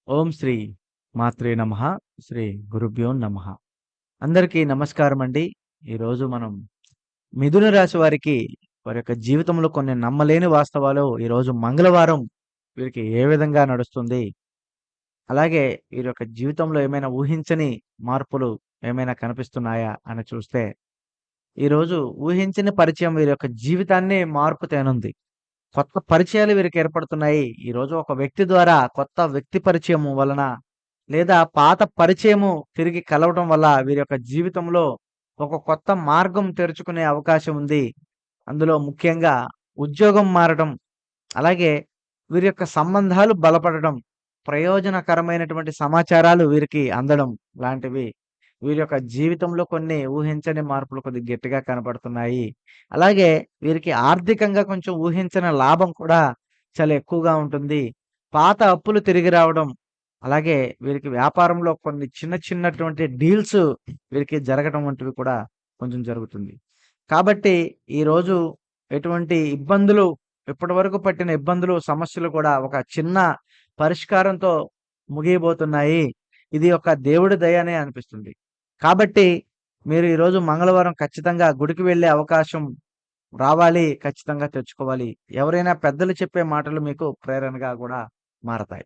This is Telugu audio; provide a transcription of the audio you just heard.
ఓం శ్రీ మాత్రే నమః. శ్రీ గురుభ్యో నమః. అందరికీ నమస్కారం అండి. ఈరోజు మనం మిథున రాశి వారికి వారి యొక్క జీవితంలో కొన్ని నమ్మలేని వాస్తవాలు ఈరోజు మంగళవారం వీరికి ఏ విధంగా నడుస్తుంది? అలాగే వీరి యొక్క జీవితంలో ఏమైనా ఊహించని మార్పులు ఏమైనా కనిపిస్తున్నాయా అని చూస్తే, ఈరోజు ఊహించని పరిచయం వీరి యొక్క జీవితాన్నే మార్పు తేనుంది. కొత్త పరిచయాలు వీరికి ఏర్పడుతున్నాయి. ఈరోజు ఒక వ్యక్తి ద్వారా కొత్త వ్యక్తి పరిచయం వలన లేదా పాత పరిచయము తిరిగి కలవటం వల్ల వీరి యొక్క జీవితంలో ఒక కొత్త మార్గం తెరుచుకునే అవకాశం ఉంది. అందులో ముఖ్యంగా ఉద్యోగం మారడం, అలాగే వీరి యొక్క సంబంధాలు బలపడడం, ప్రయోజనకరమైనటువంటి సమాచారాలు వీరికి అందడం లాంటివి వీరి యొక్క జీవితంలో కొన్ని ఊహించని మార్పులు కొద్దిగా గట్టిగా కనపడుతున్నాయి. అలాగే వీరికి ఆర్థికంగా కొంచెం ఊహించని లాభం కూడా చాలా ఎక్కువగా ఉంటుంది. పాత అప్పులు తిరిగి రావడం, అలాగే వీరికి వ్యాపారంలో కొన్ని చిన్నటువంటి డీల్స్ వీరికి జరగడం వంటివి కూడా కొంచెం జరుగుతుంది. కాబట్టి ఈరోజు ఎటువంటి ఇబ్బందులు ఇప్పటివరకు పట్టిన ఇబ్బందులు, సమస్యలు కూడా ఒక చిన్న పరిష్కారంతో ముగియబోతున్నాయి. ఇది ఒక దేవుడి దయ అనే అనిపిస్తుంది. కాబట్టి మీరు ఈరోజు మంగళవారం ఖచ్చితంగా గుడికి వెళ్ళే అవకాశం రావాలి. ఖచ్చితంగా తెచ్చుకోవాలి. ఎవరైనా పెద్దలు చెప్పే మాటలు మీకు ప్రేరణగా కూడా మారతాయి.